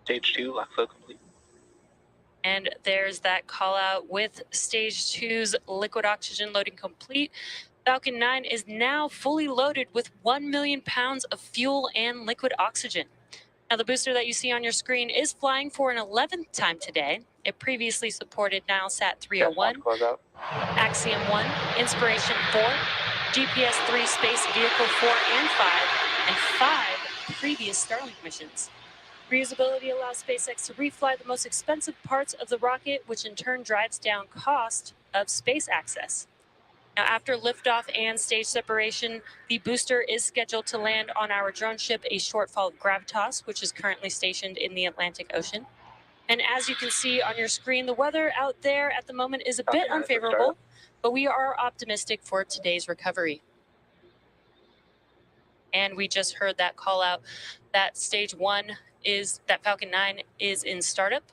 Stage 2, lock flow complete. And there's that call out with stage 2's liquid oxygen loading complete. Falcon 9 is now fully loaded with 1 million pounds of fuel and liquid oxygen. Now, the booster that you see on your screen is flying for an 11th time today. It previously supported Nilesat 301, Axiom 1, Inspiration 4, GPS 3 Space Vehicle 4 and 5, and 5 previous Starlink missions. Reusability allows SpaceX to refly the most expensive parts of the rocket, which in turn drives down cost of space access. Now, after liftoff and stage separation, the booster is scheduled to land on our drone ship, a shortfall of Gravitas, which is currently stationed in the Atlantic Ocean. And as you can see on your screen, the weather out there at the moment is a bit unfavorable, but we are optimistic for today's recovery. And we just heard that call out that stage 1 is that Falcon 9 is in startup.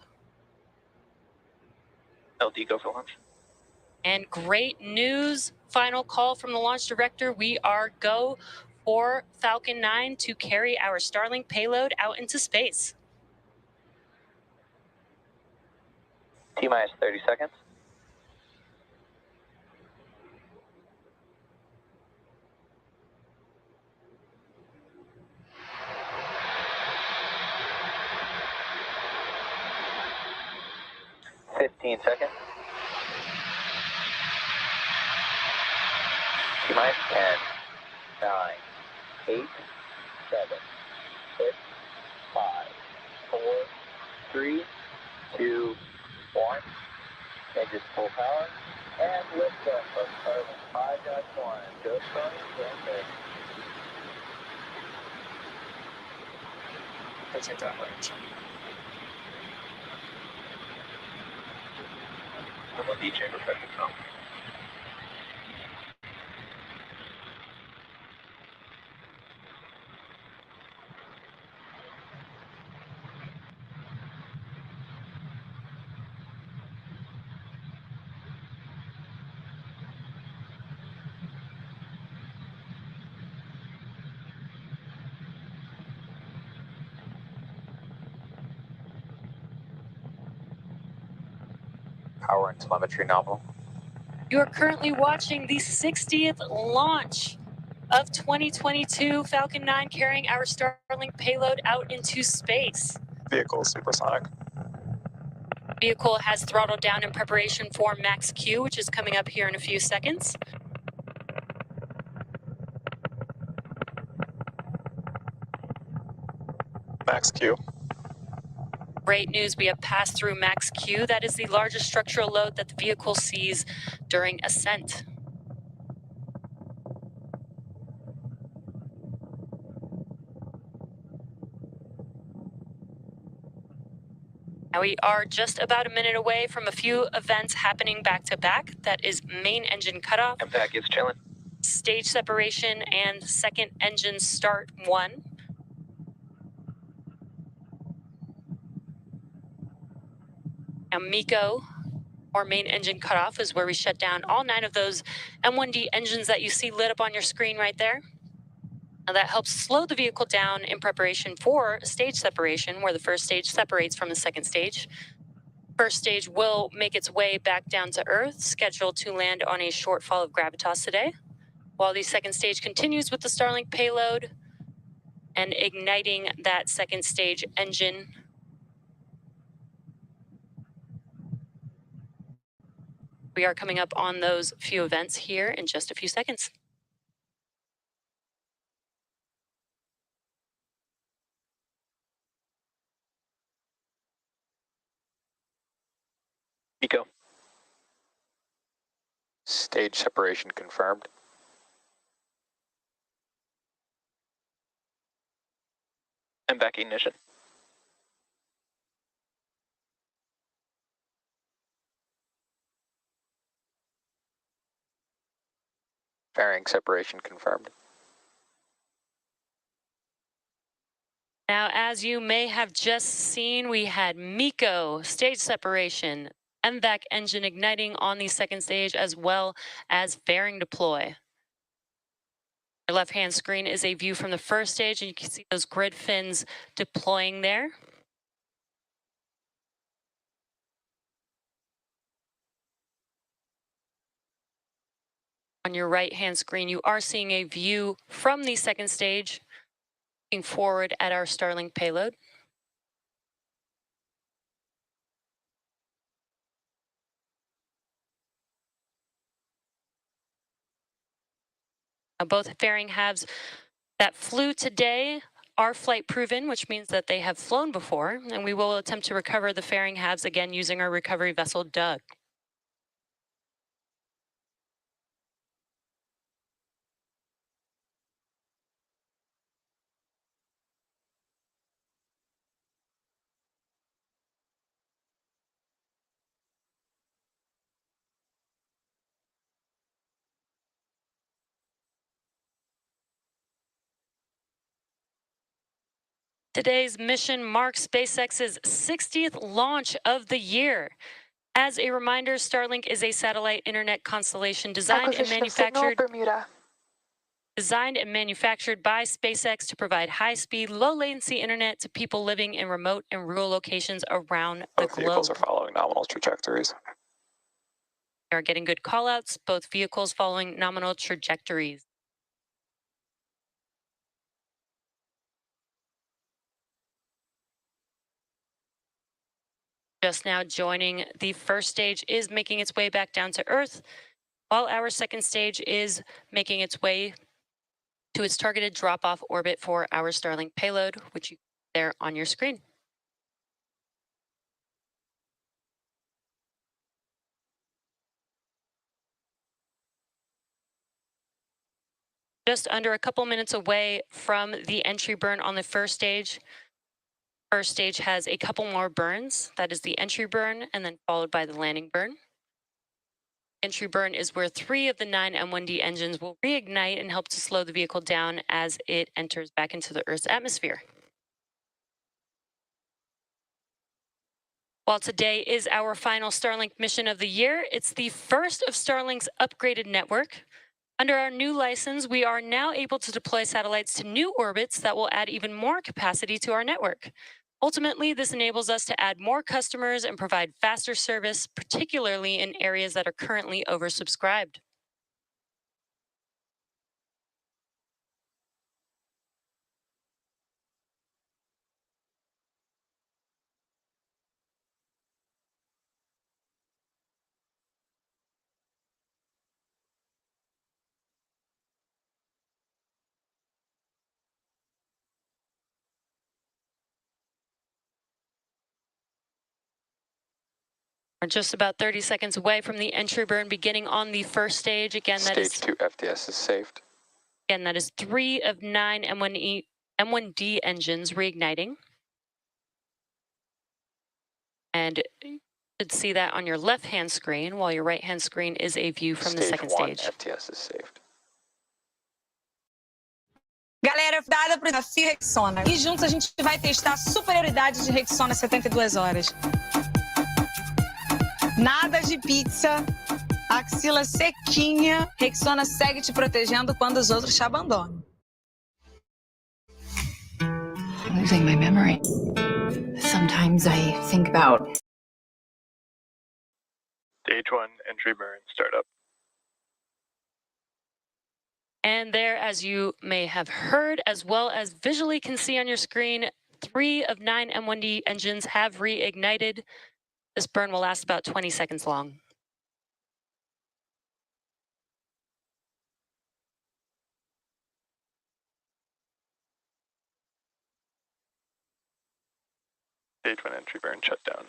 LD, go for launch. And great news, final call from the launch director. We are go for Falcon 9 to carry our Starlink payload out into space. T-minus 30 seconds. Seconds. T-minus 10, 9, 8, 7, 6, 5, 4, 3, 2, 1. Engines full power. And liftoff of Starlink 5-1. Go Starlink Gen2. Protect our range. D chamber pressure come. Power and telemetry novel. You are currently watching the 60th launch of 2022, Falcon 9 carrying our Starlink payload out into space. Vehicle supersonic. Vehicle has throttled down in preparation for Max Q, which is coming up here in a few seconds. Max Q. Great news, we have passed through Max Q. That is the largest structural load that the vehicle sees during ascent. Now we are just about a minute away from a few events happening back to back. That is main engine cutoff, MPAC is chilling. stage separation, and second engine start 1. Now MECO, or main engine cutoff, is where we shut down all 9 of those M1D engines that you see lit up on your screen right there. Now that helps slow the vehicle down in preparation for stage separation, where the first stage separates from the second stage. First stage will make its way back down to Earth, scheduled to land on a shortfall of Gravitas today, while the second stage continues with the Starlink payload and igniting that second stage engine. We are coming up on those few events here in just a few seconds. MECO. Stage separation confirmed. MPAC ignition. Fairing separation confirmed. Now, as you may have just seen, we had MECO, stage separation, MVAC engine igniting on the second stage, as well as fairing deploy. Your left-hand screen is a view from the first stage, and you can see those grid fins deploying there. On your right-hand screen, you are seeing a view from the second stage, looking forward at our Starlink payload. Now, both fairing halves that flew today are flight proven, which means that they have flown before, and we will attempt to recover the fairing halves again using our recovery vessel, Doug. Today's mission marks SpaceX's 60th launch of the year. As a reminder, Starlink is a satellite internet constellation designed and manufactured by SpaceX to provide high-speed, low-latency internet to people living in remote and rural locations around the globe. Both vehicles are following nominal trajectories. We are getting good callouts, both vehicles following nominal trajectories. Just now joining the first stage is making its way back down to Earth, while our second stage is making its way to its targeted drop-off orbit for our Starlink payload, which you see there on your screen. Just under a couple minutes away from the entry burn on the first stage. First stage has a couple more burns. That is the entry burn, and then followed by the landing burn. Entry burn is where 3 of the 9 M1D engines will reignite and help to slow the vehicle down as it enters back into the Earth's atmosphere. While today is our final Starlink mission of the year, it's the first of Starlink's upgraded network. Under our new license, we are now able to deploy satellites to new orbits that will add even more capacity to our network. Ultimately, this enables us to add more customers and provide faster service, particularly in areas that are currently oversubscribed. We're just about 30 seconds away from the entry burn beginning on the first stage. Again, that is Stage 2 FDS is saved. Again, that is 3 of 9 M1D engines reigniting. And you should see that on your left-hand screen, while your right-hand screen is a view from the second stage. FTS is saved. Galera, dada para o desafio Rexona. E juntos a gente vai testar a superioridade de Rexona 72 horas. Nada de pizza, axila sequinha. Rexona segue te protegendo quando os outros te abandonam. I'm losing my memory. Sometimes I think about... Stage 1 entry burn startup. And there, as you may have heard, as well as visually can see on your screen, 3 of 9 M1D engines have reignited. This burn will last about 20 seconds long. Stage 1 entry burn shut down.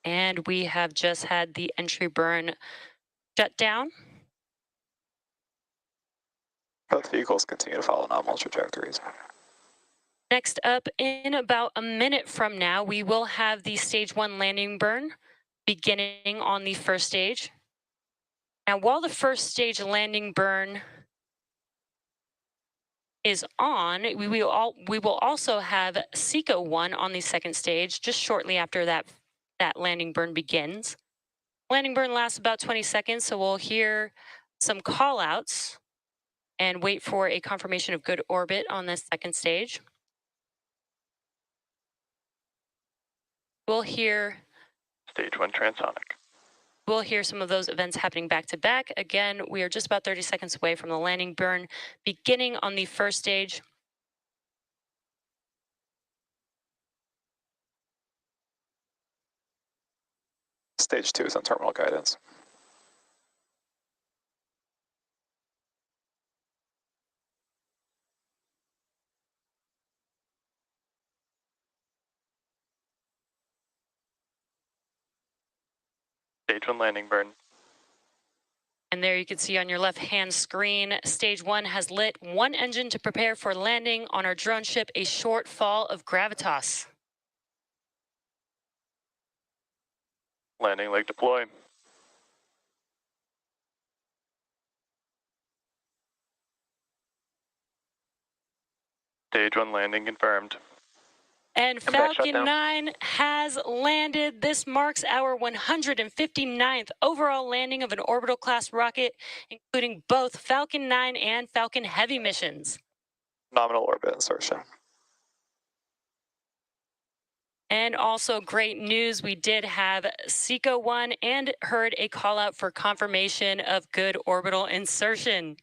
And we have just had the entry burn shut down. Both vehicles continue to follow nominal trajectories. Next up, in about a minute from now, we will have the stage 1 landing burn beginning on the first stage. Now, while the first stage landing burn is on, we will also have SECO 1 on the second stage just shortly after that landing burn begins. Landing burn lasts about 20 seconds, so we'll hear some call outs and wait for a confirmation of good orbit on this second stage. We'll hear Stage 1 transonic. We'll hear some of those events happening back to back. Again, we are just about 30 seconds away from the landing burn beginning on the first stage. Stage 2 is on terminal guidance. Stage 1 landing burn. And there you can see on your left-hand screen, stage 1 has lit one engine to prepare for landing on our drone ship, a short fall of gravitas. Landing leg deploy. Stage 1 landing confirmed. And Falcon 9 has landed. This marks our 159th overall landing of an orbital class rocket, including both Falcon 9 and Falcon Heavy missions. Nominal orbit insertion. And also great news, we did have SECO 1 and heard a call out for confirmation of good orbital insertion.